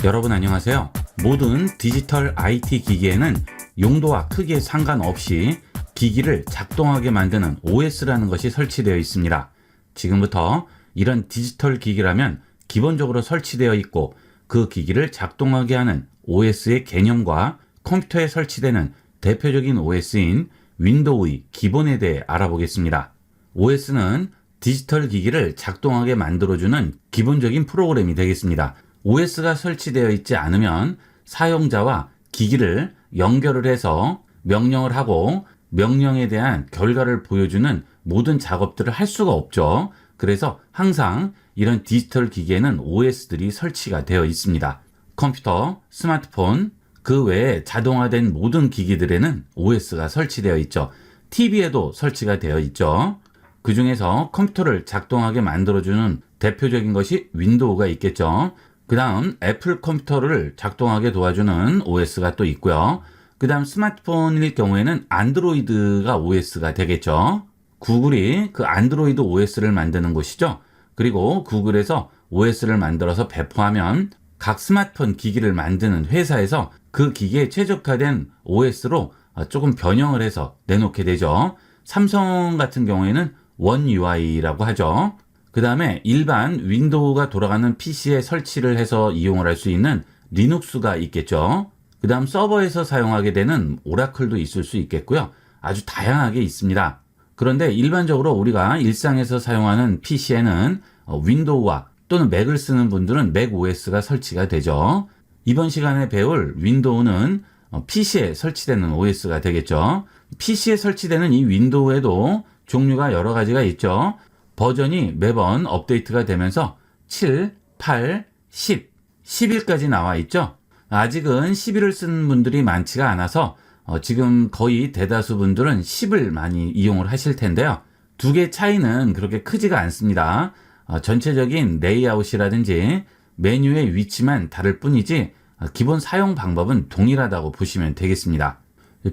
여러분 안녕하세요. 모든 디지털 IT 기기에는 용도와 크기에 상관없이 기기를 작동하게 만드는 OS라는 것이 설치되어 있습니다. 지금부터 이런 디지털 기기라면 기본적으로 설치되어 있고 그 기기를 작동하게 하는 OS의 개념과 컴퓨터에 설치되는 대표적인 OS인 윈도우의 기본에 대해 알아보겠습니다. OS는 디지털 기기를 작동하게 만들어주는 기본적인 프로그램이 되겠습니다. OS가 설치되어 있지 않으면 사용자와 기기를 연결을 해서 명령을 하고 명령에 대한 결과를 보여주는 모든 작업들을 할 수가 없죠. 그래서 항상 이런 디지털 기기에는 OS들이 설치가 되어 있습니다. 컴퓨터, 스마트폰, 그 외에 자동화된 모든 기기들에는 OS가 설치되어 있죠. TV에도 설치가 되어 있죠. 그 중에서 컴퓨터를 작동하게 만들어주는 대표적인 것이 윈도우가 있겠죠. 그 다음 애플 컴퓨터를 작동하게 도와주는 OS가 또 있고요. 그 다음 스마트폰일 경우에는 안드로이드가 OS가 되겠죠. 구글이 그 안드로이드 OS를 만드는 곳이죠. 그리고 구글에서 OS를 만들어서 배포하면 각 스마트폰 기기를 만드는 회사에서 그 기기에 최적화된 OS로 조금 변형을 해서 내놓게 되죠. 삼성 같은 경우에는 원 UI라고 하죠. 그 다음에 일반 윈도우가 돌아가는 PC에 설치를 해서 이용을 할 수 있는 리눅스가 있겠죠. 그 다음 서버에서 사용하게 되는 오라클도 있을 수 있겠고요. 아주 다양하게 있습니다. 그런데 일반적으로 우리가 일상에서 사용하는 PC에는 윈도우와 또는 맥을 쓰는 분들은 맥 OS가 설치가 되죠. 이번 시간에 배울 윈도우는 PC에 설치되는 OS가 되겠죠. PC에 설치되는 이 윈도우에도 종류가 여러 가지가 있죠. 버전이 매번 업데이트가 되면서 7, 8, 10, 11까지 나와 있죠. 아직은 11을 쓰는 분들이 많지가 않아서 지금 거의 대다수 분들은 10을 많이 이용을 하실 텐데요. 두 개 차이는 그렇게 크지가 않습니다. 전체적인 레이아웃이라든지 메뉴의 위치만 다를 뿐이지 기본 사용 방법은 동일하다고 보시면 되겠습니다.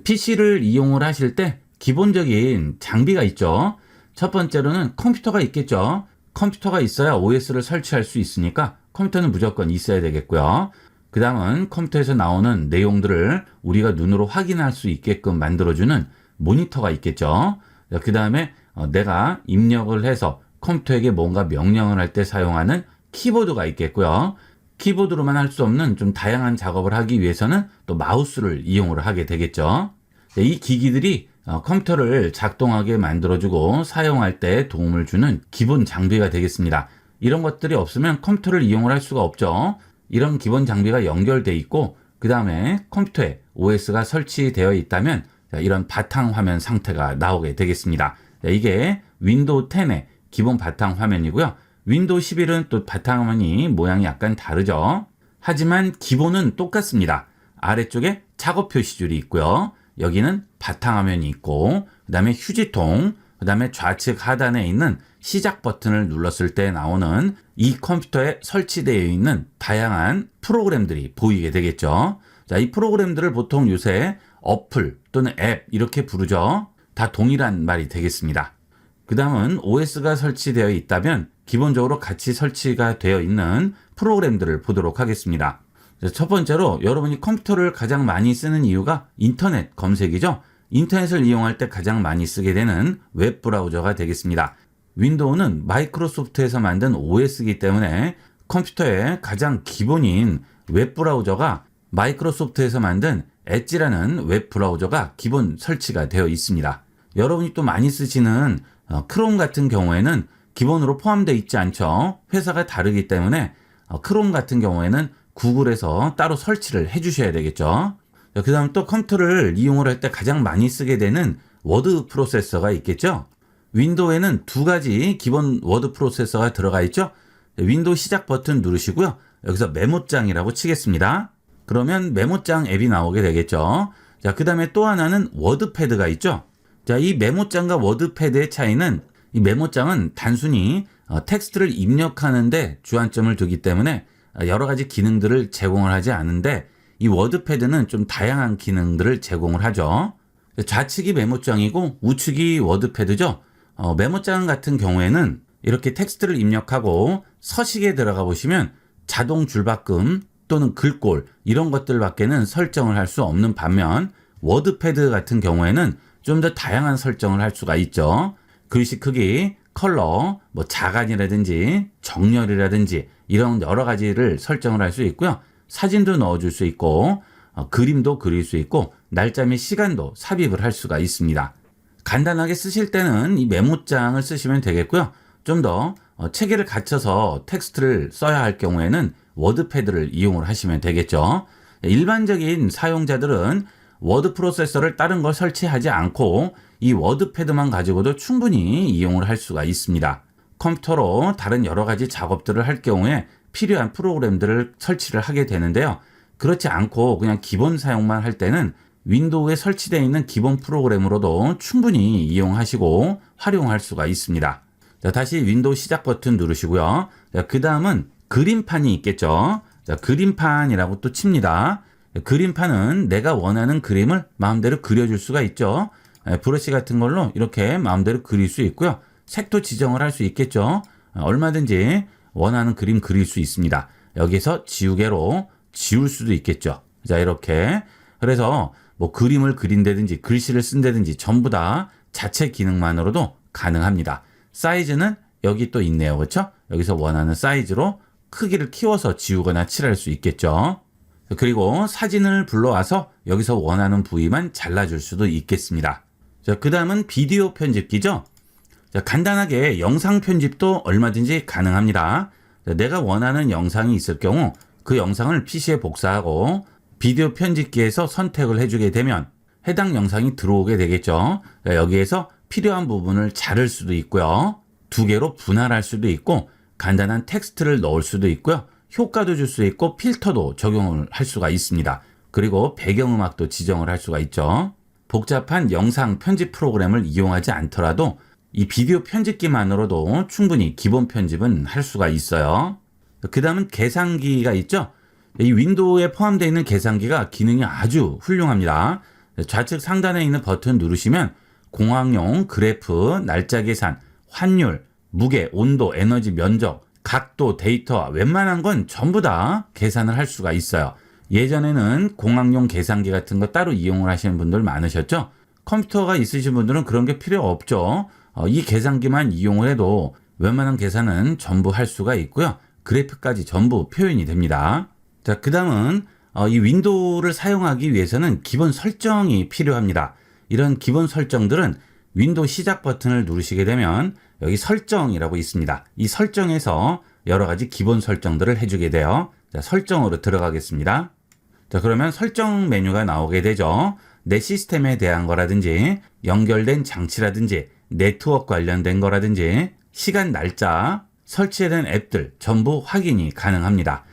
PC를 이용을 하실 때 기본적인 장비가 있죠. 첫 번째로는 컴퓨터가 있겠죠. 컴퓨터가 있어야 OS를 설치할 수 있으니까 컴퓨터는 무조건 있어야 되겠고요. 그 다음은 컴퓨터에서 나오는 내용들을 우리가 눈으로 확인할 수 있게끔 만들어주는 모니터가 있겠죠. 그 다음에 내가 입력을 해서 컴퓨터에게 뭔가 명령을 할 때 사용하는 키보드가 있겠고요. 키보드로만 할 수 없는 좀 다양한 작업을 하기 위해서는 또 마우스를 이용을 하게 되겠죠. 이 기기들이 컴퓨터를 작동하게 만들어주고 사용할 때 도움을 주는 기본 장비가 되겠습니다. 이런 것들이 없으면 컴퓨터를 이용을 할 수가 없죠. 이런 기본 장비가 연결되어 있고 그 다음에 컴퓨터에 OS가 설치되어 있다면 이런 바탕화면 상태가 나오게 되겠습니다. 이게 윈도우 10의 기본 바탕화면이고요. 윈도우 11은 또 바탕화면이 모양이 약간 다르죠. 하지만 기본은 똑같습니다. 아래쪽에 작업 표시줄이 있고요. 여기는 바탕화면이 있고 그 다음에 휴지통, 그 다음에 좌측 하단에 있는 시작 버튼을 눌렀을 때 나오는 이 컴퓨터에 설치되어 있는 다양한 프로그램들이 보이게 되겠죠. 자, 이 프로그램들을 보통 요새 어플 또는 앱 이렇게 부르죠. 다 동일한 말이 되겠습니다. 그 다음은 OS가 설치되어 있다면 기본적으로 같이 설치가 되어 있는 프로그램들을 보도록 하겠습니다. 첫 번째로 여러분이 컴퓨터를 가장 많이 쓰는 이유가 인터넷 검색이죠. 인터넷을 이용할 때 가장 많이 쓰게 되는 웹 브라우저가 되겠습니다. 윈도우는 마이크로소프트에서 만든 OS이기 때문에 컴퓨터의 가장 기본인 웹 브라우저가 마이크로소프트에서 만든 엣지라는 웹 브라우저가 기본 설치가 되어 있습니다. 여러분이 또 많이 쓰시는 크롬 같은 경우에는 기본으로 포함되어 있지 않죠. 회사가 다르기 때문에 크롬 같은 경우에는 구글에서 따로 설치를 해주셔야 되겠죠. 그 다음 또 컴퓨터를 이용을 할 때 가장 많이 쓰게 되는 워드 프로세서가 있겠죠. 윈도우에는 두 가지 기본 워드 프로세서가 들어가 있죠. 윈도우 시작 버튼 누르시고요. 여기서 메모장이라고 치겠습니다. 그러면 메모장 앱이 나오게 되겠죠. 자, 그 다음에 또 하나는 워드패드가 있죠. 자, 이 메모장과 워드패드의 차이는 이 메모장은 단순히 텍스트를 입력하는데 주안점을 두기 때문에 여러 가지 기능들을 제공을 하지 않은데 이 워드패드는 좀 다양한 기능들을 제공을 하죠. 좌측이 메모장이고 우측이 워드패드죠. 메모장 같은 경우에는 이렇게 텍스트를 입력하고 서식에 들어가 보시면 자동 줄바꿈 또는 글꼴 이런 것들밖에는 설정을 할 수 없는 반면 워드패드 같은 경우에는 좀 더 다양한 설정을 할 수가 있죠. 글씨 크기, 컬러, 뭐 자간이라든지 정렬이라든지 이런 여러 가지를 설정을 할 수 있고요. 사진도 넣어줄 수 있고 그림도 그릴 수 있고 날짜 및 시간도 삽입을 할 수가 있습니다. 간단하게 쓰실 때는 이 메모장을 쓰시면 되겠고요. 좀 더 체계를 갖춰서 텍스트를 써야 할 경우에는 워드패드를 이용을 하시면 되겠죠. 일반적인 사용자들은 워드 프로세서를 다른 걸 설치하지 않고 이 워드패드만 가지고도 충분히 이용을 할 수가 있습니다. 컴퓨터로 다른 여러 가지 작업들을 할 경우에 필요한 프로그램들을 설치를 하게 되는데요. 그렇지 않고 그냥 기본 사용만 할 때는 윈도우에 설치되어 있는 기본 프로그램으로도 충분히 이용하시고 활용할 수가 있습니다. 자, 다시 윈도우 시작 버튼 누르시고요. 그 다음은 그림판이 있겠죠. 자, 그림판이라고 또 칩니다. 그림판은 내가 원하는 그림을 마음대로 그려줄 수가 있죠. 브러쉬 같은 걸로 이렇게 마음대로 그릴 수 있고요. 색도 지정을 할 수 있겠죠. 얼마든지 원하는 그림 그릴 수 있습니다. 여기서 지우개로 지울 수도 있겠죠. 자, 이렇게. 그래서 뭐 그림을 그린다든지 글씨를 쓴다든지 전부 다 자체 기능만으로도 가능합니다. 사이즈는 여기 또 있네요. 그렇죠? 여기서 원하는 사이즈로 크기를 키워서 지우거나 칠할 수 있겠죠. 그리고 사진을 불러와서 여기서 원하는 부위만 잘라줄 수도 있겠습니다. 자, 그 다음은 비디오 편집기죠. 자, 간단하게 영상 편집도 얼마든지 가능합니다. 자, 내가 원하는 영상이 있을 경우 그 영상을 PC에 복사하고 비디오 편집기에서 선택을 해주게 되면 해당 영상이 들어오게 되겠죠. 자, 여기에서 필요한 부분을 자를 수도 있고요. 두 개로 분할할 수도 있고 간단한 텍스트를 넣을 수도 있고요. 효과도 줄 수 있고 필터도 적용을 할 수가 있습니다. 그리고 배경음악도 지정을 할 수가 있죠. 복잡한 영상 편집 프로그램을 이용하지 않더라도 이 비디오 편집기만으로도 충분히 기본 편집은 할 수가 있어요. 그 다음은 계산기가 있죠. 이 윈도우에 포함되어 있는 계산기가 기능이 아주 훌륭합니다. 좌측 상단에 있는 버튼 누르시면 공학용, 그래프, 날짜 계산, 환율, 무게, 온도, 에너지, 면적, 각도, 데이터 웬만한 건 전부 다 계산을 할 수가 있어요. 예전에는 공학용 계산기 같은 거 따로 이용을 하시는 분들 많으셨죠? 컴퓨터가 있으신 분들은 그런 게 필요 없죠. 이 계산기만 이용을 해도 웬만한 계산은 전부 할 수가 있고요. 그래프까지 전부 표현이 됩니다. 자, 그 다음은 이 윈도우를 사용하기 위해서는 기본 설정이 필요합니다. 이런 기본 설정들은 윈도우 시작 버튼을 누르시게 되면 여기 설정이라고 있습니다. 이 설정에서 여러 가지 기본 설정들을 해주게 돼요. 자, 설정으로 들어가겠습니다. 자, 그러면 설정 메뉴가 나오게 되죠. 내 시스템에 대한 거라든지 연결된 장치라든지 네트워크 관련된 거라든지 시간, 날짜, 설치된 앱들 전부 확인이 가능합니다.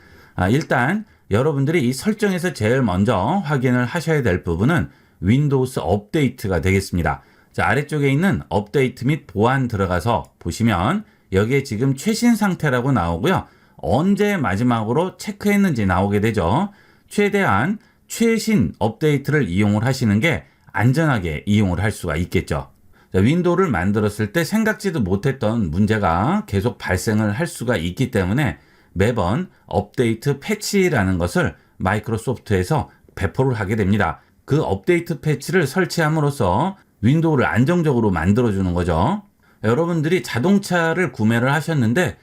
일단 여러분들이 이 설정에서 제일 먼저 확인을 하셔야 될 부분은 윈도우스 업데이트가 되겠습니다. 자, 아래쪽에 있는 업데이트 및 보안 들어가서 보시면 여기에 지금 최신 상태라고 나오고요. 언제 마지막으로 체크했는지 나오게 되죠. 최대한 최신 업데이트를 이용을 하시는 게 안전하게 이용을 할 수가 있겠죠. 자, 윈도우를 만들었을 때 생각지도 못했던 문제가 계속 발생을 할 수가 있기 때문에 매번 업데이트 패치라는 것을 마이크로소프트에서 배포를 하게 됩니다. 그 업데이트 패치를 설치함으로써 윈도우를 안정적으로 만들어주는 거죠. 여러분들이 자동차를 구매를 하셨는데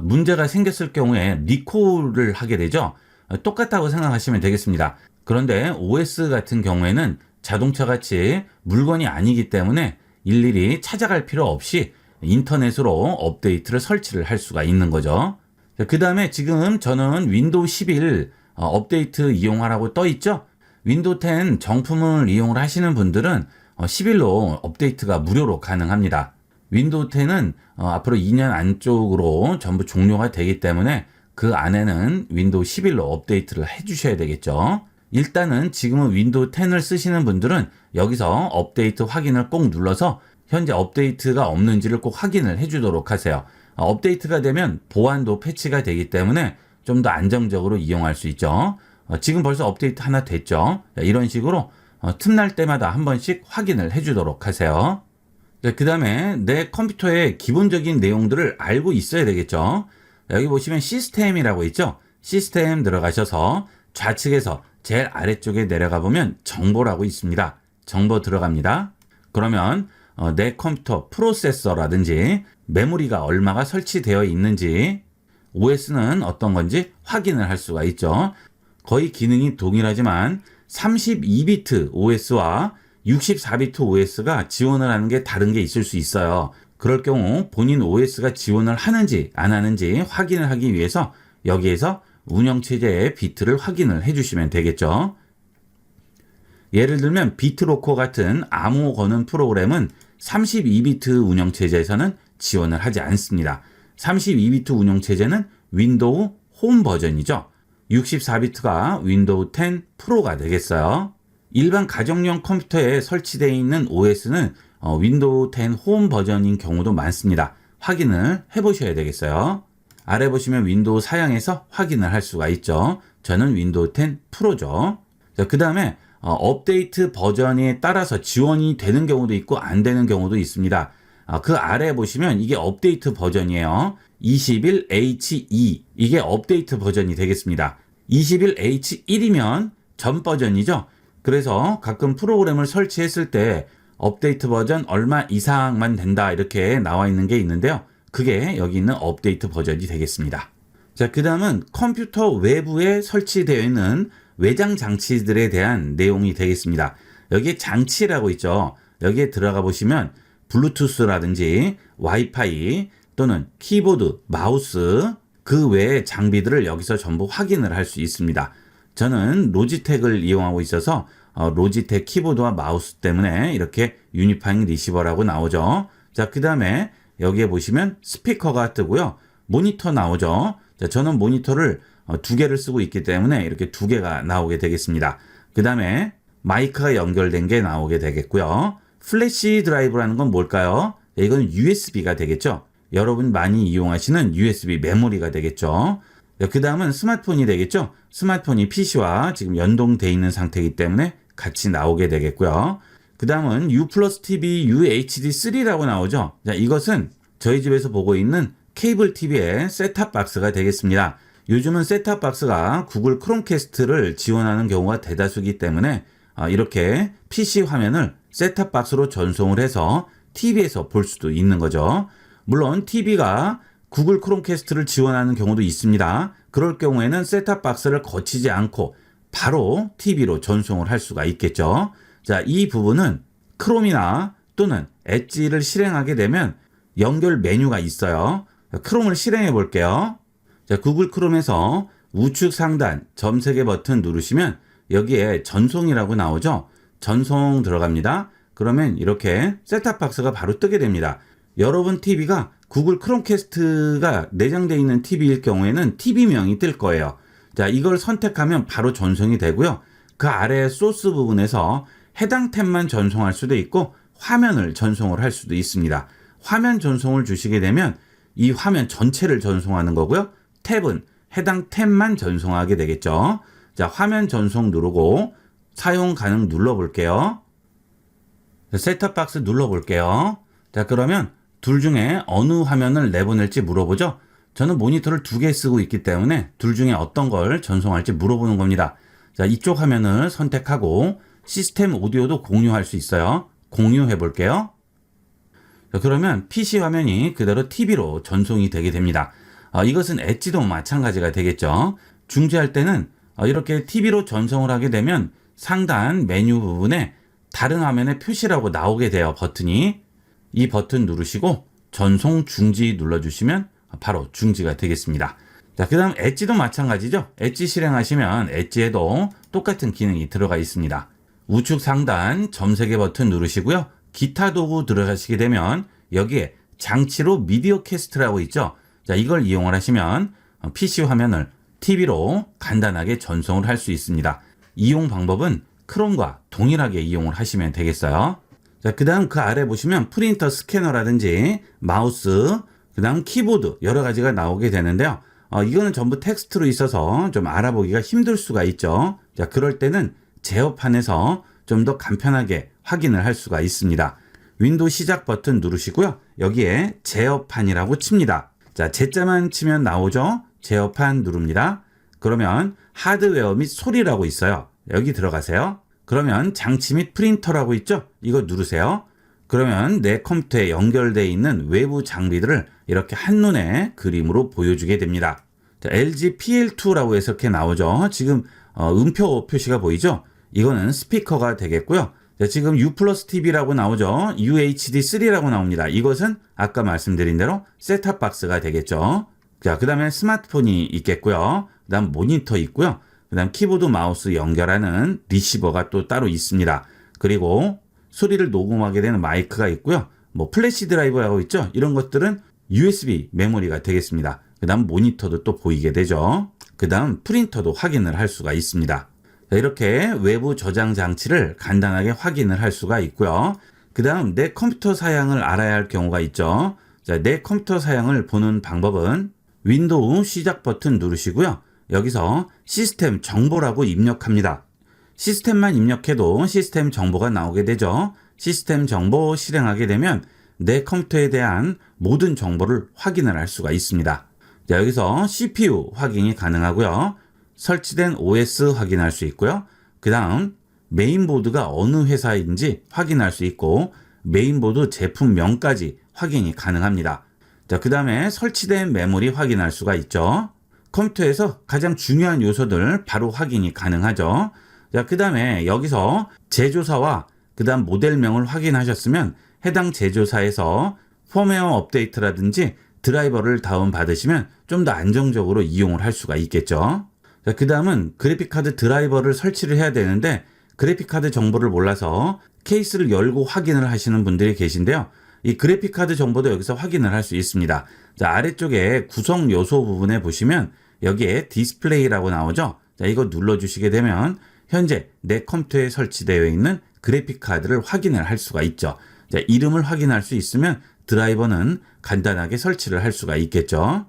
문제가 생겼을 경우에 리콜을 하게 되죠. 똑같다고 생각하시면 되겠습니다. 그런데 OS 같은 경우에는 자동차같이 물건이 아니기 때문에 일일이 찾아갈 필요 없이 인터넷으로 업데이트를 설치를 할 수가 있는 거죠. 그 다음에 지금 저는 윈도우 11 업데이트 이용하라고 떠 있죠. 윈도우 10 정품을 이용을 하시는 분들은 11로 업데이트가 무료로 가능합니다. 윈도우 10은 앞으로 2년 안쪽으로 전부 종료가 되기 때문에 그 안에는 윈도우 11로 업데이트를 해주셔야 되겠죠. 일단은 지금은 윈도우 10을 쓰시는 분들은 여기서 업데이트 확인을 꼭 눌러서 현재 업데이트가 없는지를 꼭 확인을 해주도록 하세요. 업데이트가 되면 보안도 패치가 되기 때문에 좀 더 안정적으로 이용할 수 있죠. 지금 벌써 업데이트 하나 됐죠. 이런 식으로 틈날 때마다 한 번씩 확인을 해주도록 하세요. 그 다음에 내 컴퓨터의 기본적인 내용들을 알고 있어야 되겠죠. 여기 보시면 시스템이라고 있죠. 시스템 들어가셔서 좌측에서 제일 아래쪽에 내려가 보면 정보라고 있습니다. 정보 들어갑니다. 그러면 내 컴퓨터 프로세서라든지 메모리가 얼마가 설치되어 있는지, OS는 어떤 건지 확인을 할 수가 있죠. 거의 기능이 동일하지만 32비트 OS와 64비트 OS가 지원을 하는 게 다른 게 있을 수 있어요. 그럴 경우 본인 OS가 지원을 하는지 안 하는지 확인을 하기 위해서 여기에서 운영체제의 비트를 확인을 해주시면 되겠죠. 예를 들면 비트로커 같은 암호 거는 프로그램은 32비트 운영체제에서는 지원을 하지 않습니다. 32비트 운영체제는 윈도우 홈 버전이죠. 64비트가 윈도우 10 프로가 되겠어요. 일반 가정용 컴퓨터에 설치되어 있는 OS는 윈도우 10 홈 버전인 경우도 많습니다. 확인을 해보셔야 되겠어요. 아래 보시면 윈도우 사양에서 확인을 할 수가 있죠. 저는 윈도우 10 프로죠. 그 다음에 업데이트 버전에 따라서 지원이 되는 경우도 있고 안 되는 경우도 있습니다. 그 아래 보시면 이게 업데이트 버전이에요. 21H2 이게 업데이트 버전이 되겠습니다. 21H1이면 전 버전이죠. 그래서 가끔 프로그램을 설치했을 때 업데이트 버전 얼마 이상만 된다 이렇게 나와 있는 게 있는데요. 그게 여기 있는 업데이트 버전이 되겠습니다. 자, 그 다음은 컴퓨터 외부에 설치되어 있는 외장 장치들에 대한 내용이 되겠습니다. 여기에 장치라고 있죠. 여기에 들어가 보시면 블루투스라든지 와이파이 또는 키보드, 마우스 그 외의 장비들을 여기서 전부 확인을 할 수 있습니다. 저는 로지텍을 이용하고 있어서 로지텍 키보드와 마우스 때문에 이렇게 유니파잉 리시버라고 나오죠. 자, 그 다음에 여기에 보시면 스피커가 뜨고요. 모니터 나오죠. 자, 저는 모니터를 두 개를 쓰고 있기 때문에 이렇게 두 개가 나오게 되겠습니다. 그 다음에 마이크가 연결된 게 나오게 되겠고요. 플래시 드라이브라는 건 뭘까요? 이건 USB가 되겠죠. 여러분 많이 이용하시는 USB 메모리가 되겠죠. 그 다음은 스마트폰이 되겠죠. 스마트폰이 PC와 지금 연동되어 있는 상태이기 때문에 같이 나오게 되겠고요. 그 다음은 U 플러스 TV UHD3라고 나오죠. 자, 이것은 저희 집에서 보고 있는 케이블 TV의 셋탑 박스가 되겠습니다. 요즘은 셋탑 박스가 구글 크롬캐스트를 지원하는 경우가 대다수이기 때문에 이렇게 PC 화면을 셋탑 박스로 전송을 해서 TV에서 볼 수도 있는 거죠. 물론 TV가 구글 크롬캐스트를 지원하는 경우도 있습니다. 그럴 경우에는 셋탑 박스를 거치지 않고 바로 TV로 전송을 할 수가 있겠죠. 자, 이 부분은 크롬이나 또는 엣지를 실행하게 되면 연결 메뉴가 있어요. 크롬을 실행해 볼게요. 자, 구글 크롬에서 우측 상단 점 3개 버튼 누르시면 여기에 전송이라고 나오죠. 전송 들어갑니다. 그러면 이렇게 셋탑 박스가 바로 뜨게 됩니다. 여러분 TV가 구글 크롬캐스트가 내장되어 있는 TV일 경우에는 TV명이 뜰 거예요. 자, 이걸 선택하면 바로 전송이 되고요. 그 아래 소스 부분에서 해당 탭만 전송할 수도 있고 화면을 전송을 할 수도 있습니다. 화면 전송을 주시게 되면 이 화면 전체를 전송하는 거고요. 탭은 해당 탭만 전송하게 되겠죠. 자, 화면 전송 누르고 사용 가능 눌러볼게요. 셋탑박스 눌러볼게요. 자, 그러면 둘 중에 어느 화면을 내보낼지 물어보죠. 저는 모니터를 2개 쓰고 있기 때문에 둘 중에 어떤 걸 전송할지 물어보는 겁니다. 자, 이쪽 화면을 선택하고 시스템 오디오도 공유할 수 있어요. 공유해 볼게요. 자, 그러면 PC 화면이 그대로 TV로 전송이 되게 됩니다. 이것은 엣지도 마찬가지가 되겠죠. 중지할 때는 이렇게 TV로 전송을 하게 되면 상단 메뉴 부분에 다른 화면의 표시라고 나오게 돼요. 버튼이. 이 버튼 누르시고 전송 중지 눌러주시면 바로 중지가 되겠습니다. 자, 그 다음 엣지도 마찬가지죠. 엣지 실행하시면 엣지에도 똑같은 기능이 들어가 있습니다. 우측 상단 점 3개 버튼 누르시고요. 기타 도구 들어가시게 되면 여기에 장치로 미디어 캐스트라고 있죠. 자, 이걸 이용을 하시면 PC 화면을 TV로 간단하게 전송을 할 수 있습니다. 이용 방법은 크롬과 동일하게 이용을 하시면 되겠어요. 자, 그 다음 그 아래 보시면 프린터 스캐너라든지 마우스, 그 다음 키보드 여러 가지가 나오게 되는데요. 이거는 전부 텍스트로 있어서 좀 알아보기가 힘들 수가 있죠. 자, 그럴 때는 제어판에서 좀 더 간편하게 확인을 할 수가 있습니다. 윈도우 시작 버튼 누르시고요. 여기에 제어판이라고 칩니다. 자, 제자만 치면 나오죠. 제어판 누릅니다. 그러면 하드웨어 및 소리라고 있어요. 여기 들어가세요. 그러면 장치 및 프린터라고 있죠? 이거 누르세요. 그러면 내 컴퓨터에 연결되어 있는 외부 장비들을 이렇게 한눈에 그림으로 보여주게 됩니다. 자, LG PL2라고 해서 이렇게 나오죠. 지금 음표 표시가 보이죠? 이거는 스피커가 되겠고요. 자, 지금 U 플러스 TV라고 나오죠. UHD3라고 나옵니다. 이것은 아까 말씀드린 대로 셋탑 박스가 되겠죠. 자, 그 다음에 스마트폰이 있겠고요. 그 다음 모니터 있고요. 그 다음 키보드 마우스 연결하는 리시버가 또 따로 있습니다. 그리고 소리를 녹음하게 되는 마이크가 있고요. 뭐 플래시 드라이브라고 있죠. 이런 것들은 USB 메모리가 되겠습니다. 그 다음 모니터도 또 보이게 되죠. 그 다음 프린터도 확인을 할 수가 있습니다. 자, 이렇게 외부 저장 장치를 간단하게 확인을 할 수가 있고요. 그 다음 내 컴퓨터 사양을 알아야 할 경우가 있죠. 자, 내 컴퓨터 사양을 보는 방법은 윈도우 시작 버튼 누르시고요. 여기서 시스템 정보라고 입력합니다. 시스템만 입력해도 시스템 정보가 나오게 되죠. 시스템 정보 실행하게 되면 내 컴퓨터에 대한 모든 정보를 확인을 할 수가 있습니다. 자, 여기서 CPU 확인이 가능하고요. 설치된 OS 확인할 수 있고요. 그 다음 메인보드가 어느 회사인지 확인할 수 있고 메인보드 제품명까지 확인이 가능합니다. 자, 그 다음에 설치된 메모리 확인할 수가 있죠. 컴퓨터에서 가장 중요한 요소들 바로 확인이 가능하죠. 자, 그 다음에 여기서 제조사와 그 다음 모델명을 확인하셨으면 해당 제조사에서 펌웨어 업데이트라든지 드라이버를 다운받으시면 좀 더 안정적으로 이용을 할 수가 있겠죠. 자, 그 다음은 그래픽카드 드라이버를 설치를 해야 되는데 그래픽카드 정보를 몰라서 케이스를 열고 확인을 하시는 분들이 계신데요. 이 그래픽카드 정보도 여기서 확인을 할 수 있습니다. 자, 아래쪽에 구성 요소 부분에 보시면 여기에 디스플레이라고 나오죠. 자, 이거 눌러주시게 되면 현재 내 컴퓨터에 설치되어 있는 그래픽카드를 확인을 할 수가 있죠. 자, 이름을 확인할 수 있으면 드라이버는 간단하게 설치를 할 수가 있겠죠.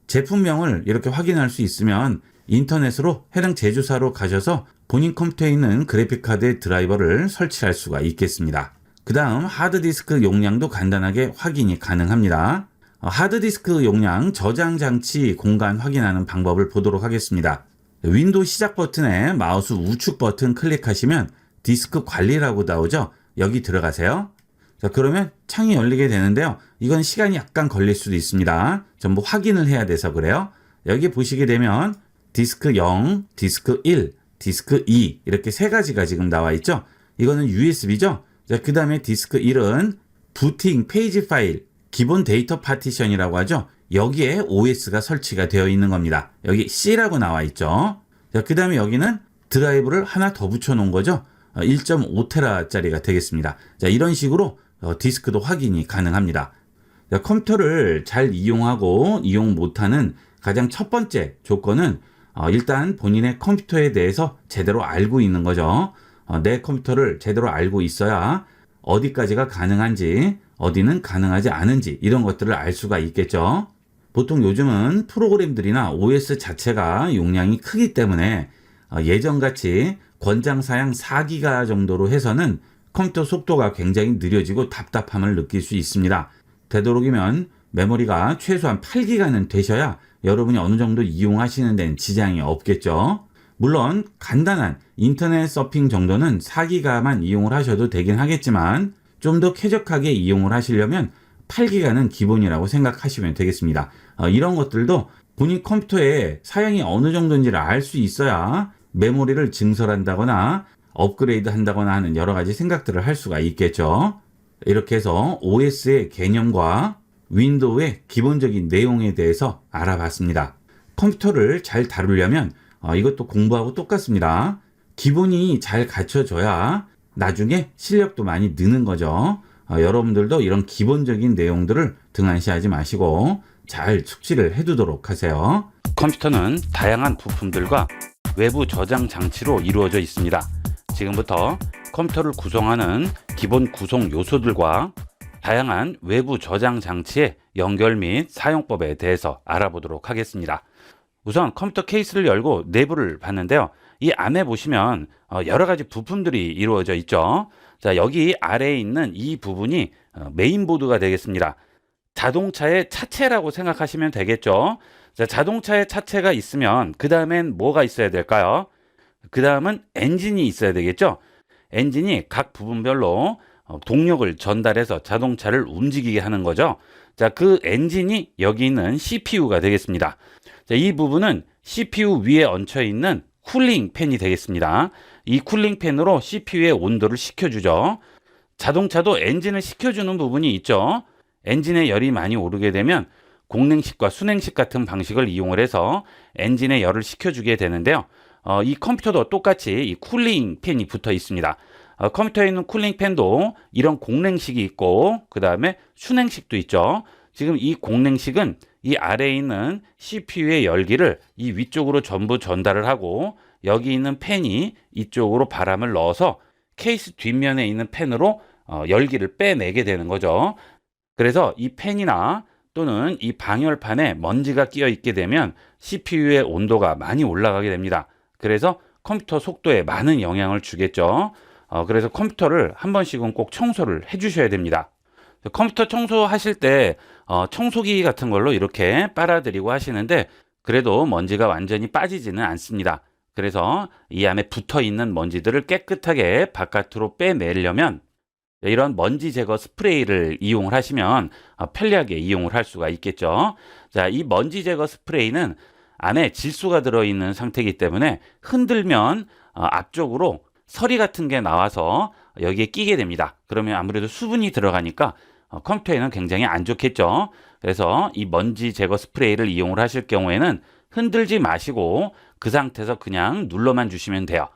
제품명을 이렇게 확인할 수 있으면 인터넷으로 해당 제조사로 가셔서 본인 컴퓨터에 있는 그래픽카드의 드라이버를 설치할 수가 있겠습니다. 그 다음 하드디스크 용량도 간단하게 확인이 가능합니다. 하드디스크 용량 저장 장치 공간 확인하는 방법을 보도록 하겠습니다. 윈도우 시작 버튼에 마우스 우측 버튼 클릭하시면 디스크 관리라고 나오죠. 여기 들어가세요. 자, 그러면 창이 열리게 되는데요. 이건 시간이 약간 걸릴 수도 있습니다. 전부 확인을 해야 돼서 그래요. 여기 보시게 되면 디스크 0, 디스크 1, 디스크 2 이렇게 세 가지가 지금 나와 있죠. 이거는 USB죠. 자, 그 다음에 디스크 1은 부팅 페이지 파일 기본 데이터 파티션이라고 하죠. 여기에 OS가 설치가 되어 있는 겁니다. 여기 C라고 나와 있죠. 자, 그 다음에 여기는 드라이브를 하나 더 붙여 놓은 거죠. 1.5테라짜리가 되겠습니다. 자, 이런 식으로 디스크도 확인이 가능합니다. 자, 컴퓨터를 잘 이용하고 이용 못하는 가장 첫 번째 조건은 일단 본인의 컴퓨터에 대해서 제대로 알고 있는 거죠. 내 컴퓨터를 제대로 알고 있어야 어디까지가 가능한지 어디는 가능하지 않은지 이런 것들을 알 수가 있겠죠. 보통 요즘은 프로그램들이나 OS 자체가 용량이 크기 때문에 예전같이 권장사양 4기가 정도로 해서는 컴퓨터 속도가 굉장히 느려지고 답답함을 느낄 수 있습니다. 되도록이면 메모리가 최소한 8기가는 되셔야 여러분이 어느 정도 이용하시는 데는 지장이 없겠죠. 물론 간단한 인터넷 서핑 정도는 4기가만 이용을 하셔도 되긴 하겠지만 좀 더 쾌적하게 이용을 하시려면 8기가는 기본이라고 생각하시면 되겠습니다. 이런 것들도 본인 컴퓨터의 사양이 어느 정도인지를 알 수 있어야 메모리를 증설한다거나 업그레이드 한다거나 하는 여러 가지 생각들을 할 수가 있겠죠. 이렇게 해서 OS의 개념과 윈도우의 기본적인 내용에 대해서 알아봤습니다. 컴퓨터를 잘 다루려면 이것도 공부하고 똑같습니다. 기본이 잘 갖춰져야 나중에 실력도 많이 느는 거죠. 여러분들도 이런 기본적인 내용들을 등한시하지 마시고 잘 숙지를 해두도록 하세요. 컴퓨터는 다양한 부품들과 외부 저장 장치로 이루어져 있습니다. 지금부터 컴퓨터를 구성하는 기본 구성 요소들과 다양한 외부 저장 장치의 연결 및 사용법에 대해서 알아보도록 하겠습니다. 우선 컴퓨터 케이스를 열고 내부를 봤는데요. 이 안에 보시면 여러 가지 부품들이 이루어져 있죠. 자, 여기 아래에 있는 이 부분이 메인보드가 되겠습니다. 자동차의 차체라고 생각하시면 되겠죠. 자, 자동차의 차체가 있으면 그 다음엔 뭐가 있어야 될까요? 그 다음은 엔진이 있어야 되겠죠. 엔진이 각 부분별로 동력을 전달해서 자동차를 움직이게 하는 거죠. 자, 그 엔진이 여기 있는 CPU가 되겠습니다. 자, 이 부분은 CPU 위에 얹혀 있는 쿨링 팬이 되겠습니다. 이 쿨링 팬으로 CPU의 온도를 식혀주죠. 자동차도 엔진을 식혀주는 부분이 있죠. 엔진의 열이 많이 오르게 되면 공냉식과 순냉식 같은 방식을 이용을 해서 엔진의 열을 식혀주게 되는데요. 이 컴퓨터도 똑같이 이 쿨링 팬이 붙어 있습니다. 컴퓨터에 있는 쿨링 팬도 이런 공냉식이 있고 그 다음에 순냉식도 있죠. 지금 이 공냉식은 이 아래에 있는 CPU의 열기를 이 위쪽으로 전부 전달을 하고 여기 있는 팬이 이쪽으로 바람을 넣어서 케이스 뒷면에 있는 팬으로 열기를 빼내게 되는 거죠. 그래서 이 팬이나 또는 이 방열판에 먼지가 끼어 있게 되면 CPU의 온도가 많이 올라가게 됩니다. 그래서 컴퓨터 속도에 많은 영향을 주겠죠. 그래서 컴퓨터를 한 번씩은 꼭 청소를 해주셔야 됩니다. 컴퓨터 청소하실 때 청소기 같은 걸로 이렇게 빨아들이고 하시는데 그래도 먼지가 완전히 빠지지는 않습니다. 그래서 이 안에 붙어 있는 먼지들을 깨끗하게 바깥으로 빼내려면 이런 먼지 제거 스프레이를 이용을 하시면 편리하게 이용을 할 수가 있겠죠. 자, 이 먼지 제거 스프레이는 안에 질소가 들어있는 상태이기 때문에 흔들면 앞쪽으로 서리 같은 게 나와서 여기에 끼게 됩니다. 그러면 아무래도 수분이 들어가니까 컴퓨터에는 굉장히 안 좋겠죠. 그래서 이 먼지 제거 스프레이를 이용을 하실 경우에는 흔들지 마시고 그 상태에서 그냥 눌러만 주시면 돼요.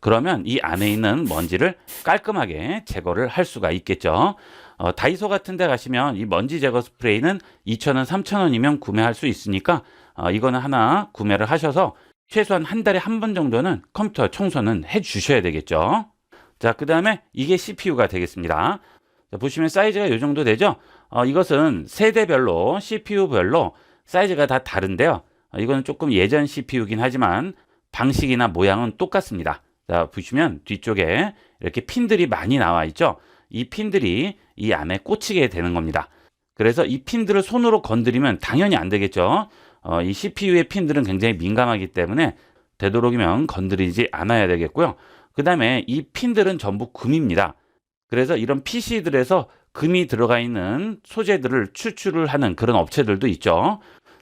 그러면 이 안에 있는 먼지를 깔끔하게 제거를 할 수가 있겠죠. 다이소 같은 데 가시면 이 먼지 제거 스프레이는 2,000원, 3,000원이면 구매할 수 있으니까 이거는 하나 구매를 하셔서 최소한 한 달에 한 번 정도는 컴퓨터 청소는 해 주셔야 되겠죠. 자, 그 다음에 이게 CPU가 되겠습니다. 자, 보시면 사이즈가 이 정도 되죠. 이것은 세대별로 CPU별로 사이즈가 다 다른데요. 이거는 조금 예전 CPU긴 하지만 방식이나 모양은 똑같습니다. 자, 보시면 뒤쪽에 이렇게 핀들이 많이 나와 있죠. 이 핀들이 이 안에 꽂히게 되는 겁니다. 그래서 이 핀들을 손으로 건드리면 당연히 안 되겠죠. 이 CPU의 핀들은 굉장히 민감하기 때문에 되도록이면 건드리지 않아야 되겠고요. 그 다음에 이 핀들은 전부 금입니다. 그래서 이런 PC들에서 금이 들어가 있는 소재들을 추출을 하는 그런 업체들도 있죠.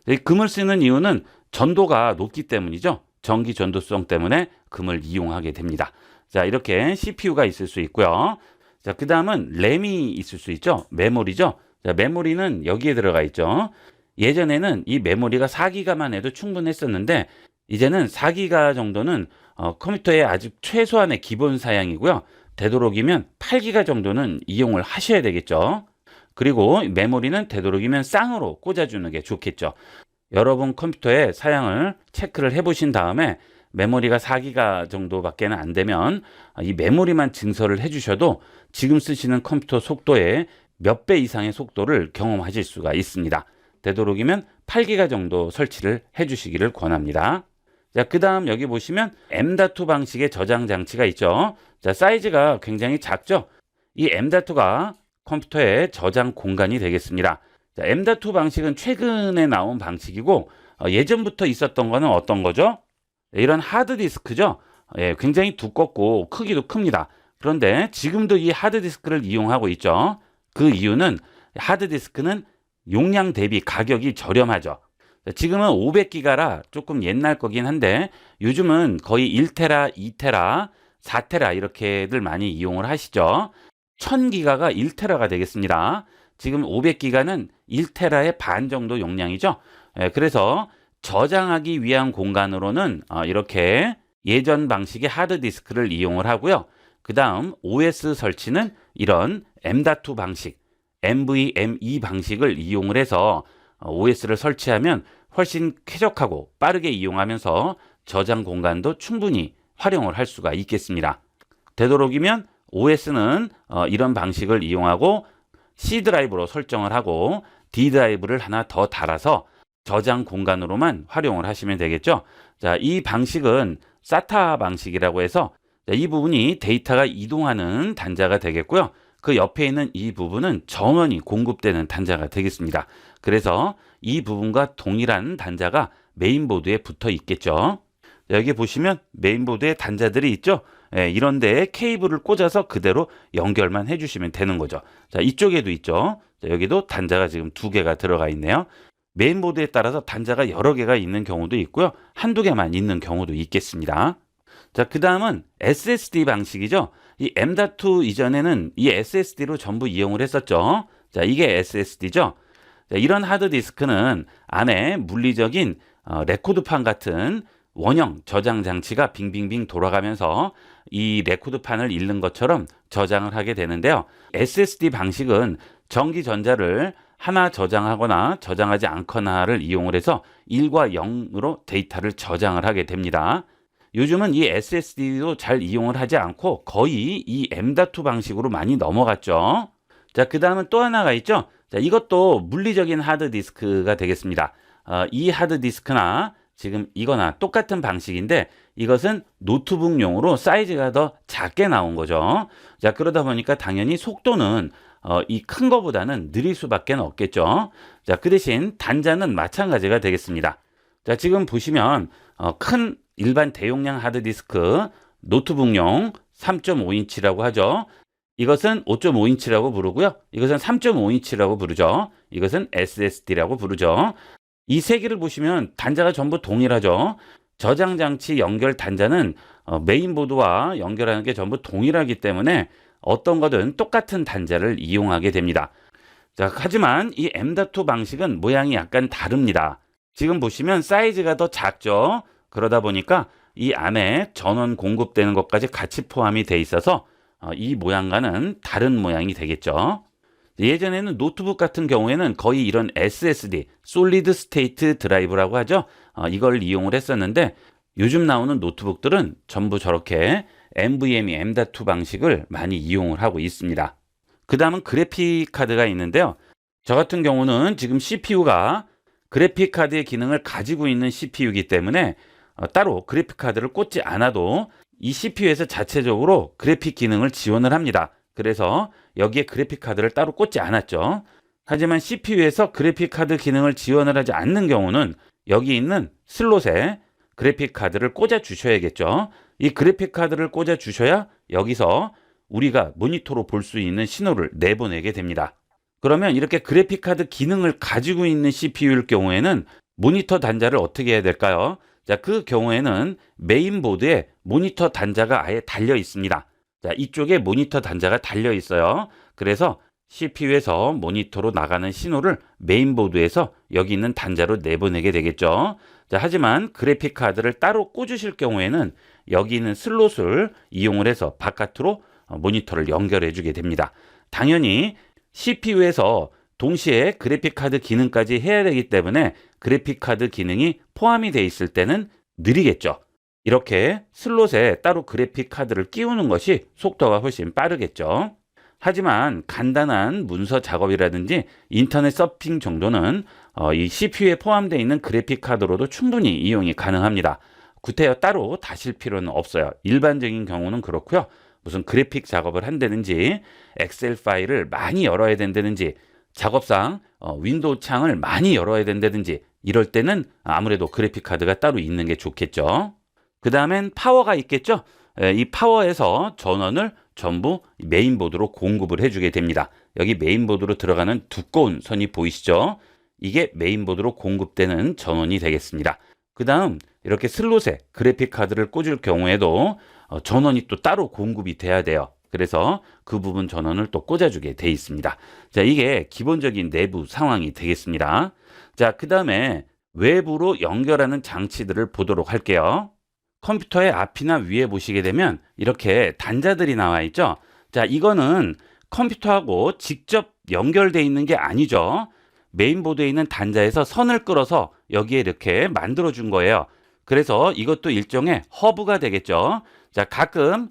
이 금을 쓰는 이유는 전도가 높기 때문이죠. 전기 전도성 때문에 금을 이용하게 됩니다. 자, 이렇게 CPU가 있을 수 있고요. 자, 그 다음은 램이 있을 수 있죠. 메모리죠. 자, 메모리는 여기에 들어가 있죠. 예전에는 이 메모리가 4기가만 해도 충분했었는데 이제는 4기가 정도는 컴퓨터의 아주 최소한의 기본 사양이고요. 되도록이면 8기가 정도는 이용을 하셔야 되겠죠. 그리고 메모리는 되도록이면 쌍으로 꽂아주는 게 좋겠죠. 여러분 컴퓨터의 사양을 체크를 해보신 다음에 메모리가 4기가 정도밖에 안 되면 이 메모리만 증설을 해주셔도 지금 쓰시는 컴퓨터 속도의 몇 배 이상의 속도를 경험하실 수가 있습니다. 되도록이면 8기가 정도 설치를 해주시기를 권합니다. 자, 그 다음 여기 보시면 M.2 방식의 저장 장치가 있죠. 자, 사이즈가 굉장히 작죠. 이 M.2가 컴퓨터의 저장 공간이 되겠습니다. 자, M.2 방식은 최근에 나온 방식이고 예전부터 있었던 거는 어떤 거죠? 이런 하드디스크죠. 예, 굉장히 두껍고 크기도 큽니다. 그런데 지금도 이 하드디스크를 이용하고 있죠. 그 이유는 하드디스크는 용량 대비 가격이 저렴하죠. 지금은 500기가라 조금 옛날 거긴 한데 요즘은 거의 1테라, 2테라, 4테라 이렇게들 많이 이용을 하시죠. 1000기가가 1테라가 되겠습니다. 지금 500기가는 1테라의 반 정도 용량이죠. 그래서 저장하기 위한 공간으로는 이렇게 예전 방식의 하드디스크를 이용을 하고요. 그 다음 OS 설치는 이런 M.2 방식, NVMe 방식을 이용을 해서 OS를 설치하면 훨씬 쾌적하고 빠르게 이용하면서 저장 공간도 충분히 활용을 할 수가 있겠습니다. 되도록이면 OS는 이런 방식을 이용하고 C 드라이브로 설정을 하고 D 드라이브를 하나 더 달아서 저장 공간으로만 활용을 하시면 되겠죠. 자, 이 방식은 SATA 방식이라고 해서 이 부분이 데이터가 이동하는 단자가 되겠고요. 그 옆에 있는 이 부분은 전원이 공급되는 단자가 되겠습니다. 그래서 이 부분과 동일한 단자가 메인보드에 붙어 있겠죠. 여기 보시면 메인보드에 단자들이 있죠. 이런 데에 케이블을 꽂아서 그대로 연결만 해주시면 되는 거죠. 자, 이쪽에도 있죠. 자, 여기도 단자가 지금 2개가 들어가 있네요. 메인보드에 따라서 단자가 여러 개가 있는 경우도 있고요. 한두 개만 있는 경우도 있겠습니다. 자, 그 다음은 SSD 방식이죠. 이 M.2 이전에는 이 SSD로 전부 이용을 했었죠. 자, 이게 SSD죠. 자, 이런 하드디스크는 안에 물리적인 레코드판 같은 원형 저장 장치가 빙빙빙 돌아가면서 이 레코드판을 읽는 것처럼 저장을 하게 되는데요. SSD 방식은 전기전자를 하나 저장하거나 저장하지 않거나를 이용을 해서 1과 0으로 데이터를 저장을 하게 됩니다. 요즘은 이 SSD도 잘 이용을 하지 않고 거의 이 M.2 방식으로 많이 넘어갔죠. 자, 그 다음은 또 하나가 있죠. 자, 이것도 물리적인 하드디스크가 되겠습니다. 이 하드디스크나 지금 이거나 똑같은 방식인데 이것은 노트북용으로 사이즈가 더 작게 나온 거죠. 자, 그러다 보니까 당연히 속도는 이 큰 거보다는 느릴 수밖에 없겠죠. 자, 그 대신 단자는 마찬가지가 되겠습니다. 자, 지금 보시면 큰 일반 대용량 하드디스크 노트북용 3.5인치라고 하죠. 이것은 5.5인치라고 부르고요. 이것은 3.5인치라고 부르죠. 이것은 SSD라고 부르죠. 이 세 개를 보시면 단자가 전부 동일하죠. 저장 장치 연결 단자는 메인보드와 연결하는 게 전부 동일하기 때문에 어떤 거든 똑같은 단자를 이용하게 됩니다. 자, 하지만 이 M.2 방식은 모양이 약간 다릅니다. 지금 보시면 사이즈가 더 작죠. 그러다 보니까 이 안에 전원 공급되는 것까지 같이 포함이 돼 있어서 이 모양과는 다른 모양이 되겠죠. 예전에는 노트북 같은 경우에는 거의 이런 SSD, 솔리드 스테이트 드라이브라고 하죠. 이걸 이용을 했었는데 요즘 나오는 노트북들은 전부 저렇게 NVMe M.2 방식을 많이 이용을 하고 있습니다. 그 다음은 그래픽 카드가 있는데요. 저 같은 경우는 지금 CPU가 그래픽 카드의 기능을 가지고 있는 CPU이기 때문에 따로 그래픽 카드를 꽂지 않아도 이 CPU에서 자체적으로 그래픽 기능을 지원을 합니다. 그래서 여기에 그래픽 카드를 따로 꽂지 않았죠. 하지만 CPU에서 그래픽 카드 기능을 지원을 하지 않는 경우는 여기 있는 슬롯에 그래픽 카드를 꽂아 주셔야겠죠. 이 그래픽 카드를 꽂아 주셔야 여기서 우리가 모니터로 볼 수 있는 신호를 내보내게 됩니다. 그러면 이렇게 그래픽 카드 기능을 가지고 있는 CPU일 경우에는 모니터 단자를 어떻게 해야 될까요? 자, 그 경우에는 메인보드에 모니터 단자가 아예 달려 있습니다. 자, 이쪽에 모니터 단자가 달려 있어요. 그래서 CPU에서 모니터로 나가는 신호를 메인보드에서 여기 있는 단자로 내보내게 되겠죠. 자, 하지만 그래픽 카드를 따로 꽂으실 경우에는 여기 있는 슬롯을 이용을 해서 바깥으로 모니터를 연결해 주게 됩니다. 당연히 CPU에서 동시에 그래픽 카드 기능까지 해야 되기 때문에 그래픽 카드 기능이 포함이 되어 있을 때는 느리겠죠. 이렇게 슬롯에 따로 그래픽 카드를 끼우는 것이 속도가 훨씬 빠르겠죠. 하지만 간단한 문서 작업이라든지 인터넷 서핑 정도는 이 CPU에 포함되어 있는 그래픽 카드로도 충분히 이용이 가능합니다. 구태여 따로 다실 필요는 없어요. 일반적인 경우는 그렇고요. 무슨 그래픽 작업을 한다든지 엑셀 파일을 많이 열어야 된다든지 작업상 윈도우 창을 많이 열어야 된다든지 이럴 때는 아무래도 그래픽 카드가 따로 있는 게 좋겠죠. 그 다음엔 파워가 있겠죠. 이 파워에서 전원을 전부 메인보드로 공급을 해주게 됩니다. 여기 메인보드로 들어가는 두꺼운 선이 보이시죠? 이게 메인보드로 공급되는 전원이 되겠습니다. 그 다음 이렇게 슬롯에 그래픽 카드를 꽂을 경우에도 전원이 또 따로 공급이 돼야 돼요. 그래서 그 부분 전원을 또 꽂아주게 돼 있습니다. 자, 이게 기본적인 내부 상황이 되겠습니다. 자, 그 다음에 외부로 연결하는 장치들을 보도록 할게요. 컴퓨터의 앞이나 위에 보시게 되면 이렇게 단자들이 나와 있죠. 자, 이거는 컴퓨터하고 직접 연결되어 있는 게 아니죠. 메인보드에 있는 단자에서 선을 끌어서 여기에 이렇게 만들어 준 거예요. 그래서 이것도 일종의 허브가 되겠죠. 자, 가끔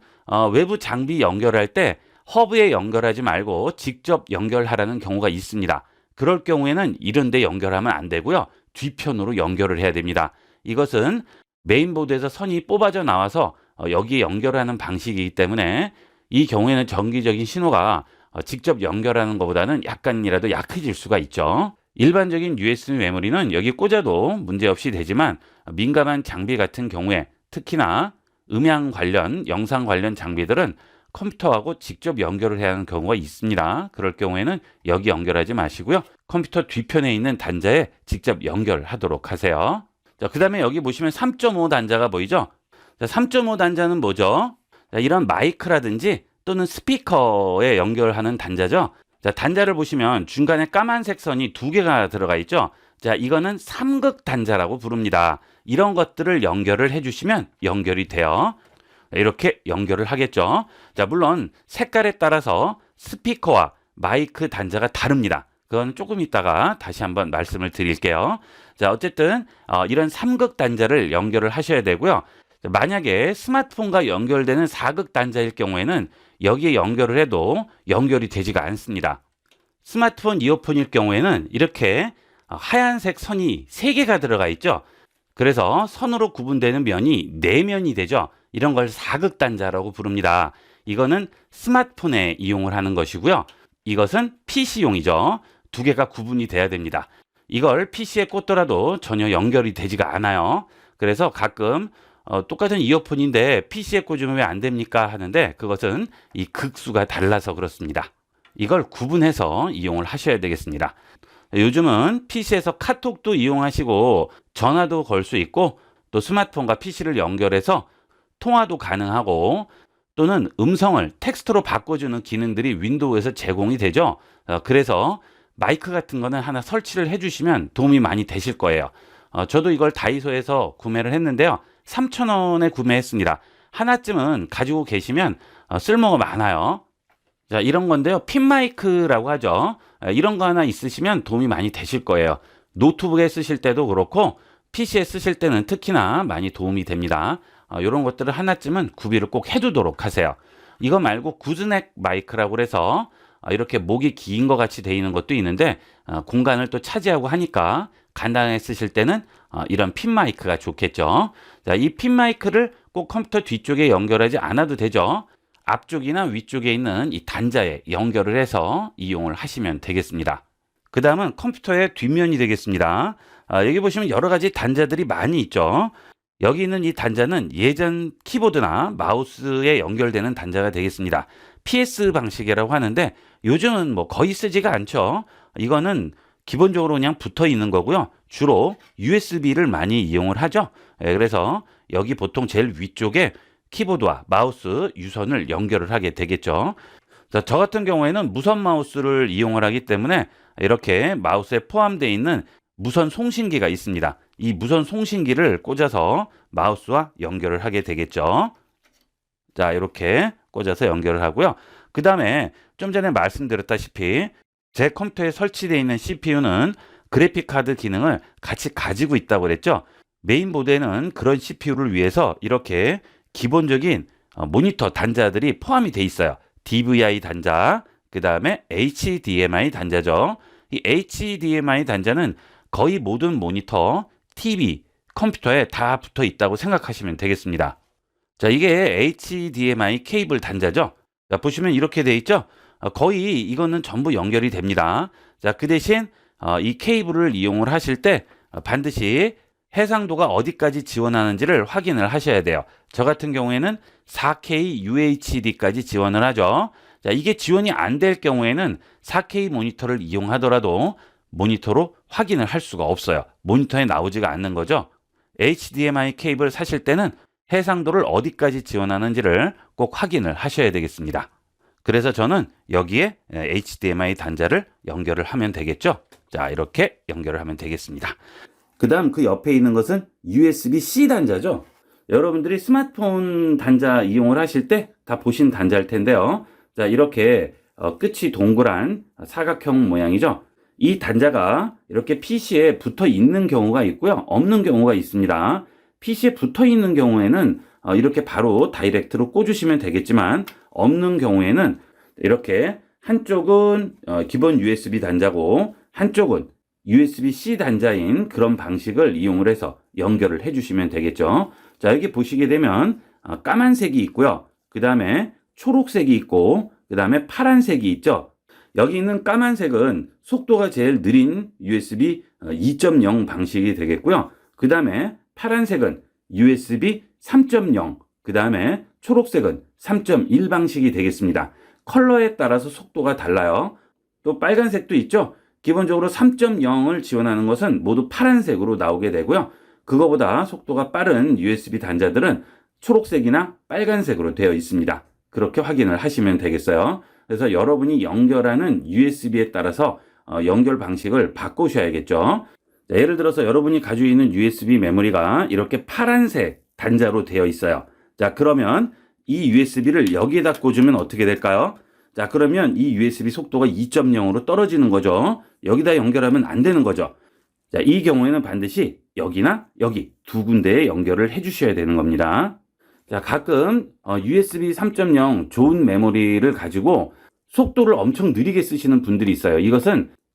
외부 장비 연결할 때 허브에 연결하지 말고 직접 연결하라는 경우가 있습니다. 그럴 경우에는 이런 데 연결하면 안 되고요. 뒤편으로 연결을 해야 됩니다. 이것은 메인보드에서 선이 뽑아져 나와서 여기에 연결하는 방식이기 때문에 이 경우에는 정기적인 신호가 직접 연결하는 것보다는 약간이라도 약해질 수가 있죠. 일반적인 USB 메모리는 여기 꽂아도 문제없이 되지만 민감한 장비 같은 경우에 특히나 음향 관련, 영상 관련 장비들은 컴퓨터하고 직접 연결을 해야 하는 경우가 있습니다. 그럴 경우에는 여기 연결하지 마시고요. 컴퓨터 뒤편에 있는 단자에 직접 연결하도록 하세요. 자, 그 다음에 여기 보시면 3.5 단자가 보이죠? 자, 3.5 단자는 뭐죠? 자, 이런 마이크라든지 또는 스피커에 연결하는 단자죠. 자, 단자를 보시면 중간에 까만색 선이 2개가 들어가 있죠. 자, 이거는 삼극 단자라고 부릅니다. 이런 것들을 연결을 해주시면 연결이 돼요. 이렇게 연결을 하겠죠. 자, 물론 색깔에 따라서 스피커와 마이크 단자가 다릅니다. 그건 조금 이따가 다시 한번 말씀을 드릴게요. 자, 어쨌든 이런 삼극 단자를 연결을 하셔야 되고요. 만약에 스마트폰과 연결되는 4극 단자일 경우에는 여기에 연결을 해도 연결이 되지가 않습니다. 스마트폰 이어폰일 경우에는 이렇게 하얀색 선이 3개가 들어가 있죠. 그래서 선으로 구분되는 면이 4면이 되죠. 이런 걸 4극 단자라고 부릅니다. 이거는 스마트폰에 이용을 하는 것이고요. 이것은 PC용이죠. 2개가 구분이 돼야 됩니다. 이걸 PC에 꽂더라도 전혀 연결이 되지가 않아요. 그래서 가끔 똑같은 이어폰인데 PC에 꽂으면 왜 안 됩니까? 하는데 그것은 이 극수가 달라서 그렇습니다. 이걸 구분해서 이용을 하셔야 되겠습니다. 요즘은 PC에서 카톡도 이용하시고 전화도 걸 수 있고 또 스마트폰과 PC를 연결해서 통화도 가능하고 또는 음성을 텍스트로 바꿔주는 기능들이 윈도우에서 제공이 되죠. 그래서 마이크 같은 거는 하나 설치를 해주시면 도움이 많이 되실 거예요. 저도 이걸 다이소에서 구매를 했는데요. 3,000원에 구매했습니다. 하나쯤은 가지고 계시면 쓸모가 많아요. 자, 이런 건데요. 핀 마이크라고 하죠. 이런 거 하나 있으시면 도움이 많이 되실 거예요. 노트북에 쓰실 때도 그렇고 PC에 쓰실 때는 특히나 많이 도움이 됩니다. 이런 것들을 하나쯤은 구비를 꼭 해두도록 하세요. 이거 말고 구즈넥 마이크라고 해서 이렇게 목이 긴 것 같이 되어 있는 것도 있는데 공간을 또 차지하고 하니까 간단하게 쓰실 때는 이런 핀 마이크가 좋겠죠. 자, 이 핀 마이크를 꼭 컴퓨터 뒤쪽에 연결하지 않아도 되죠. 앞쪽이나 위쪽에 있는 이 단자에 연결을 해서 이용을 하시면 되겠습니다. 그 다음은 컴퓨터의 뒷면이 되겠습니다. 여기 보시면 여러 가지 단자들이 많이 있죠. 여기 있는 이 단자는 예전 키보드나 마우스에 연결되는 단자가 되겠습니다. PS 방식이라고 하는데 요즘은 뭐 거의 쓰지가 않죠. 이거는 기본적으로 그냥 붙어 있는 거고요. 주로 USB를 많이 이용을 하죠. 그래서 여기 보통 제일 위쪽에 키보드와 마우스 유선을 연결을 하게 되겠죠. 자, 저 같은 경우에는 무선 마우스를 이용을 하기 때문에 이렇게 마우스에 포함되어 있는 무선 송신기가 있습니다. 이 무선 송신기를 꽂아서 마우스와 연결을 하게 되겠죠. 자, 이렇게 꽂아서 연결을 하고요. 그 다음에 좀 전에 말씀드렸다시피 제 컴퓨터에 설치되어 있는 CPU는 그래픽카드 기능을 같이 가지고 있다고 그랬죠. 메인보드에는 그런 CPU를 위해서 이렇게 기본적인 모니터 단자들이 포함이 돼 있어요. DVI 단자, 그 다음에 HDMI 단자죠. 이 HDMI 단자는 거의 모든 모니터, TV, 컴퓨터에 다 붙어 있다고 생각하시면 되겠습니다. 자, 이게 HDMI 케이블 단자죠. 자, 보시면 이렇게 돼 있죠. 거의 이거는 전부 연결이 됩니다. 자, 그 대신 이 케이블을 이용을 하실 때 반드시 해상도가 어디까지 지원하는지를 확인을 하셔야 돼요. 저 같은 경우에는 4K UHD까지 지원을 하죠. 자, 이게 지원이 안 될 경우에는 4K 모니터를 이용하더라도 모니터로 확인을 할 수가 없어요. 모니터에 나오지가 않는 거죠. HDMI 케이블 사실 때는 해상도를 어디까지 지원하는지를 꼭 확인을 하셔야 되겠습니다. 그래서 저는 여기에 HDMI 단자를 연결을 하면 되겠죠. 자, 이렇게 연결을 하면 되겠습니다. 그 다음 그 옆에 있는 것은 USB-C 단자죠. 여러분들이 스마트폰 단자 이용을 하실 때 다 보신 단자일 텐데요. 자, 이렇게 끝이 동그란 사각형 모양이죠. 이 단자가 이렇게 PC에 붙어 있는 경우가 있고요. 없는 경우가 있습니다. PC에 붙어 있는 경우에는 이렇게 바로 다이렉트로 꽂으시면 되겠지만 없는 경우에는 이렇게 한쪽은 기본 USB 단자고 한쪽은 USB-C 단자인 그런 방식을 이용을 해서 연결을 해주시면 되겠죠. 자, 여기 보시게 되면 까만색이 있고요. 그 다음에 초록색이 있고 그 다음에 파란색이 있죠. 여기 있는 까만색은 속도가 제일 느린 USB 2.0 방식이 되겠고요. 그 다음에 파란색은 USB 3.0, 그 다음에 초록색은 3.1 방식이 되겠습니다. 컬러에 따라서 속도가 달라요. 또 빨간색도 있죠. 기본적으로 3.0을 지원하는 것은 모두 파란색으로 나오게 되고요. 그거보다 속도가 빠른 USB 단자들은 초록색이나 빨간색으로 되어 있습니다. 그렇게 확인을 하시면 되겠어요. 그래서 여러분이 연결하는 USB에 따라서 연결 방식을 바꾸셔야겠죠. 자, 예를 들어서 여러분이 가지고 있는 USB 메모리가 이렇게 파란색 단자로 되어 있어요. 자, 그러면 이 USB를 여기에다 꽂으면 어떻게 될까요? 자, 그러면 이 USB 속도가 2.0으로 떨어지는 거죠. 여기다 연결하면 안 되는 거죠. 자, 이 경우에는 반드시 여기나 여기 두 군데에 연결을 해 주셔야 되는 겁니다. 자, 가끔 USB 3.0 좋은 메모리를 가지고 속도를 엄청 느리게 쓰시는 분들이 있어요.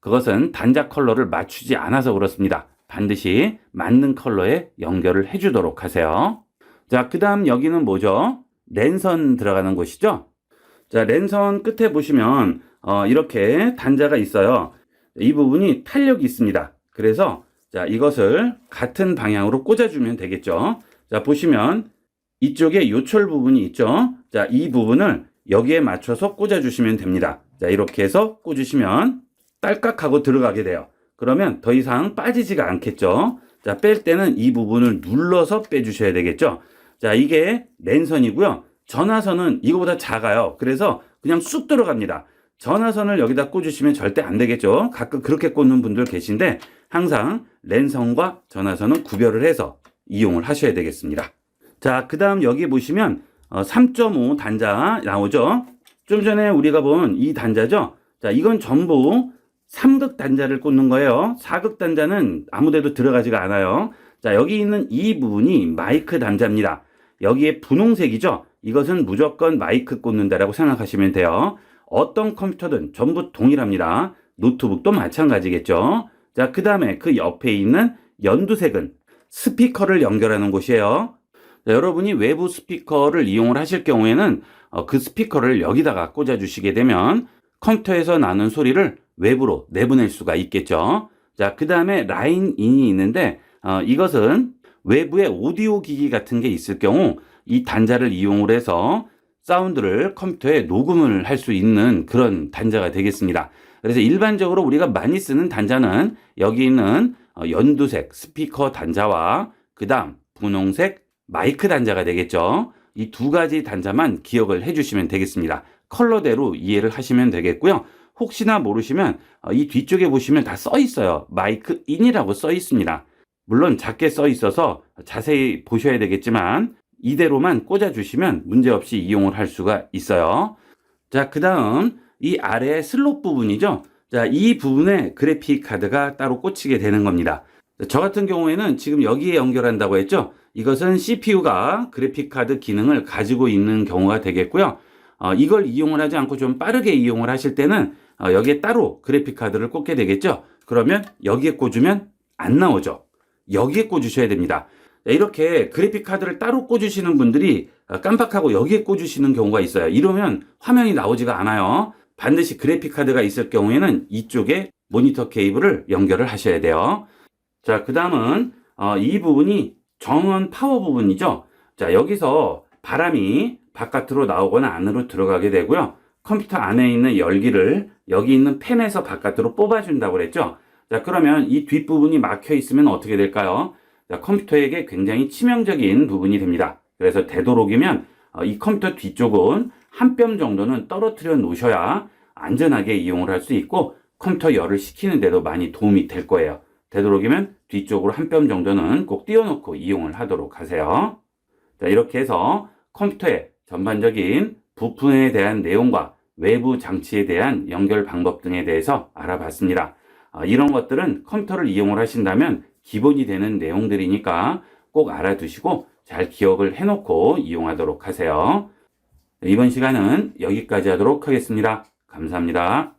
그것은 단자 컬러를 맞추지 않아서 그렇습니다. 반드시 맞는 컬러에 연결을 해 주도록 하세요. 자, 그 다음 여기는 뭐죠? 랜선 들어가는 곳이죠. 자, 랜선 끝에 보시면 이렇게 단자가 있어요. 이 부분이 탄력이 있습니다. 그래서 자, 이것을 같은 방향으로 꽂아주면 되겠죠. 자, 보시면 이쪽에 요철 부분이 있죠. 자, 이 부분을 여기에 맞춰서 꽂아주시면 됩니다. 자, 이렇게 해서 꽂으시면 딸깍하고 들어가게 돼요. 그러면 더 이상 빠지지가 않겠죠. 자, 뺄 때는 이 부분을 눌러서 빼주셔야 되겠죠. 자, 이게 랜선이고요. 전화선은 이거보다 작아요. 그래서 그냥 쑥 들어갑니다. 전화선을 여기다 꽂으시면 절대 안 되겠죠. 가끔 그렇게 꽂는 분들 계신데 항상 랜선과 전화선은 구별을 해서 이용을 하셔야 되겠습니다. 자, 그 다음 여기 보시면 3.5 단자 나오죠. 좀 전에 우리가 본 이 단자죠. 자, 이건 전부 3극 단자를 꽂는 거예요. 4극 단자는 아무데도 들어가지가 않아요. 자, 여기 있는 이 부분이 마이크 단자입니다. 여기에 분홍색이죠. 이것은 무조건 마이크 꽂는다라고 생각하시면 돼요. 어떤 컴퓨터든 전부 동일합니다. 노트북도 마찬가지겠죠. 자, 그 다음에 그 옆에 있는 연두색은 스피커를 연결하는 곳이에요. 자, 여러분이 외부 스피커를 이용을 하실 경우에는 그 스피커를 여기다가 꽂아주시게 되면 컴퓨터에서 나는 소리를 외부로 내보낼 수가 있겠죠. 자, 그 다음에 라인인이 있는데 이것은 외부에 오디오 기기 같은 게 있을 경우 이 단자를 이용을 해서 사운드를 컴퓨터에 녹음을 할 수 있는 그런 단자가 되겠습니다. 그래서 일반적으로 우리가 많이 쓰는 단자는 여기 있는 연두색 스피커 단자와 그 다음 분홍색 마이크 단자가 되겠죠. 이 두 가지 단자만 기억을 해주시면 되겠습니다. 컬러대로 이해를 하시면 되겠고요. 혹시나 모르시면 이 뒤쪽에 보시면 다 써 있어요. 마이크 인이라고 써 있습니다. 물론 작게 써 있어서 자세히 보셔야 되겠지만 이대로만 꽂아주시면 문제없이 이용을 할 수가 있어요. 자, 그 다음 이 아래 슬롯 부분이죠. 자, 이 부분에 그래픽 카드가 따로 꽂히게 되는 겁니다. 저 같은 경우에는 지금 여기에 연결한다고 했죠. 이것은 CPU가 그래픽 카드 기능을 가지고 있는 경우가 되겠고요. 이걸 이용을 하지 않고 좀 빠르게 이용을 하실 때는 여기에 따로 그래픽 카드를 꽂게 되겠죠. 그러면 여기에 꽂으면 안 나오죠. 여기에 꽂으셔야 됩니다. 이렇게 그래픽 카드를 따로 꽂으시는 분들이 깜빡하고 여기에 꽂으시는 경우가 있어요. 이러면 화면이 나오지가 않아요. 반드시 그래픽 카드가 있을 경우에는 이쪽에 모니터 케이블을 연결을 하셔야 돼요. 자, 그 다음은 이 부분이 정원 파워 부분이죠. 자, 여기서 바람이 바깥으로 나오거나 안으로 들어가게 되고요. 컴퓨터 안에 있는 열기를 여기 있는 팬에서 바깥으로 뽑아준다고 그랬죠. 자, 그러면 이 뒷부분이 막혀 있으면 어떻게 될까요? 자, 컴퓨터에게 굉장히 치명적인 부분이 됩니다. 그래서 되도록이면 이 컴퓨터 뒤쪽은 한 뼘 정도는 떨어뜨려 놓으셔야 안전하게 이용을 할 수 있고 컴퓨터 열을 식히는 데도 많이 도움이 될 거예요. 되도록이면 뒤쪽으로 한 뼘 정도는 꼭 띄워놓고 이용을 하도록 하세요. 자, 이렇게 해서 컴퓨터의 전반적인 부품에 대한 내용과 외부 장치에 대한 연결 방법 등에 대해서 알아봤습니다. 이런 것들은 컴퓨터를 이용을 하신다면 기본이 되는 내용들이니까 꼭 알아두시고 잘 기억을 해놓고 이용하도록 하세요. 이번 시간은 여기까지 하도록 하겠습니다. 감사합니다.